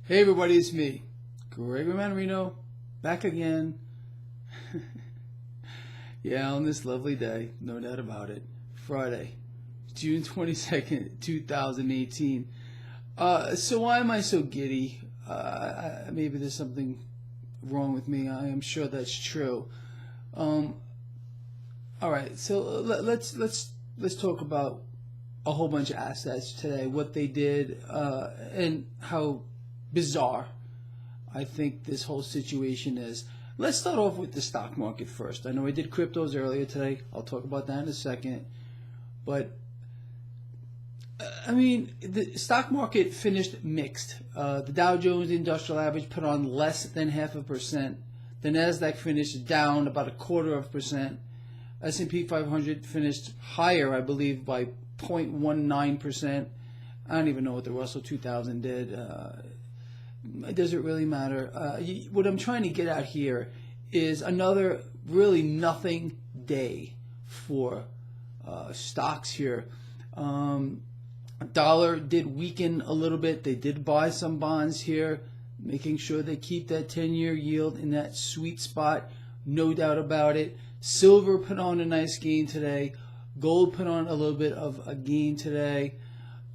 Hey everybody, it's me, Gregory Mannarino, back again. Yeah, on this lovely day, no doubt about it, Friday, June 22nd, 2018. So why am I so giddy? Maybe there's something wrong with me. I am sure that's true. All right, so let's talk about a whole bunch of assets today, what they did, and how bizarre I think this whole situation is. Let's start off with the stock market first. I know I did cryptos earlier today. I'll talk about that in a second. But, the stock market finished mixed. The Dow Jones Industrial Average put on less than 0.5%. The NASDAQ finished down about 0.25%. S&P 500 finished higher, I believe, by 0.19%. I don't even know what the Russell 2000 did. Does it really matter? What I'm trying to get at here is another really nothing day for stocks here. Dollar did weaken a little bit. They did buy some bonds here, making sure they keep that 10-year yield in that sweet spot, no doubt about it. Silver put on a nice gain today. Gold put on a little bit of a gain today.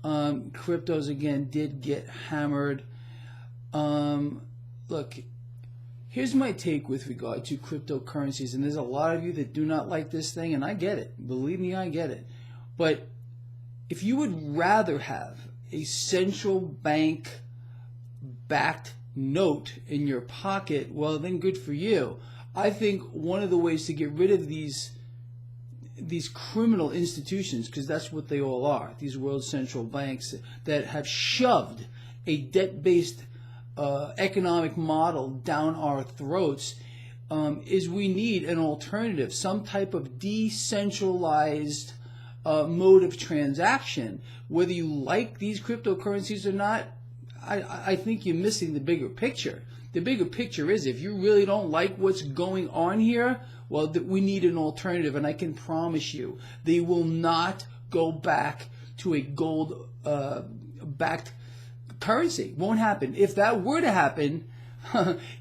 Cryptos again did get hammered. Look, here's my take with regard to cryptocurrencies, and there's a lot of you that do not like this thing, and I get it. Believe me, I get it. But if you would rather have a central bank backed note in your pocket, well, then good for you. I think one of the ways to get rid of these criminal institutions, because that's what they all are, these world central banks that have shoved a debt-based economic model down our throats, is we need an alternative, some type of decentralized mode of transaction. Whether you like these cryptocurrencies or not, I think you're missing the bigger picture. The bigger picture is, if you really don't like what's going on here, well, we need an alternative, and I can promise you they will not go back to a gold-backed currency. Won't happen. If that were to happen,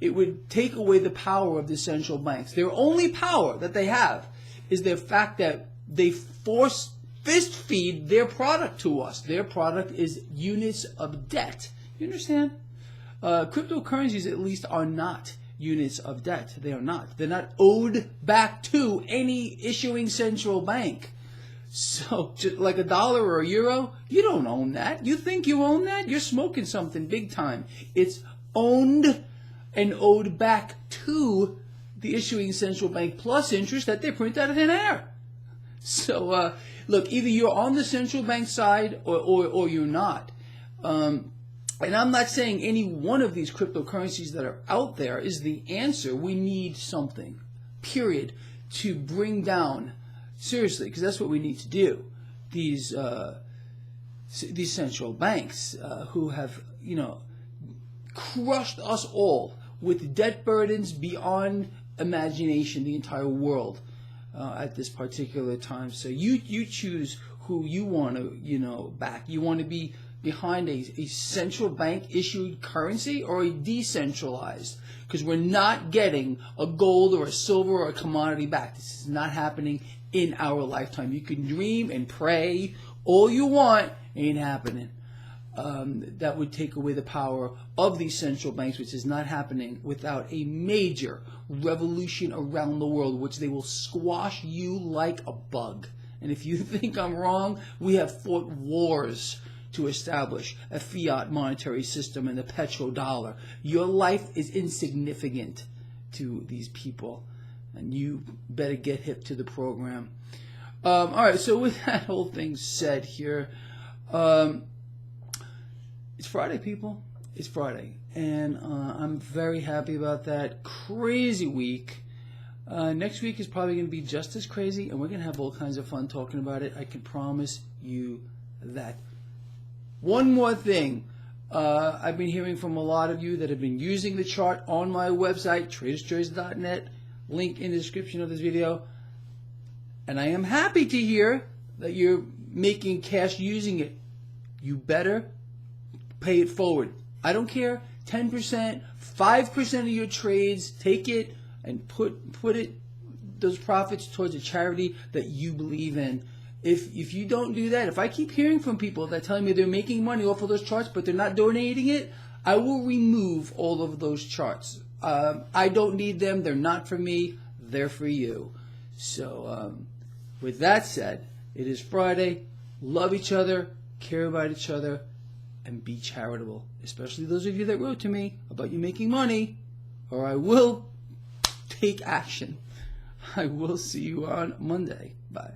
it would take away the power of the central banks. Their only power that they have is the fact that they fist feed their product to us. Their product is units of debt. You understand? Cryptocurrencies, at least, are not units of debt. They are not. They're not owed back to any issuing central bank. So, just like $1 or €1, you don't own that. You think you own that? You're smoking something big time. It's owned and owed back to the issuing central bank, plus interest that they print out of thin air. So, look, either you're on the central bank side or you're not. And I'm not saying any one of these cryptocurrencies that are out there is the answer. We need something, period, to bring down, seriously, because that's what we need to do, these central banks who have, crushed us all with debt burdens beyond imagination, the entire world at this particular time. So you choose who you want to, back. You want to be behind a central bank issued currency or a decentralized, because we're not getting a gold or a silver or a commodity back. This is not happening in our lifetime. You can dream and pray all you want, ain't happening. That would take away the power of these central banks, which is not happening without a major revolution around the world, which they will squash you like a bug. And if you think I'm wrong, we have fought wars to establish a fiat monetary system and the petrodollar. Your life is insignificant to these people, and you better get hip to the program. All right, so with that whole thing said here, it's Friday, people. It's Friday, and I'm very happy about that. Crazy week. Next week is probably going to be just as crazy, and we're going to have all kinds of fun talking about it. I can promise you that. One more thing. I've been hearing from a lot of you that have been using the chart on my website, traderschoice.net, link in the description of this video. And I am happy to hear that you're making cash using it. You better pay it forward. I don't care. 10%, 5% of your trades, take it and put those profits towards a charity that you believe in. If you don't do that, if I keep hearing from people that tell me they're making money off of those charts but they're not donating it, I will remove all of those charts. I don't need them. They're not for me. They're for you. So with that said, it is Friday. Love each other, care about each other, and be charitable. Especially those of you that wrote to me about you making money, or I will take action. I will see you on Monday. Bye.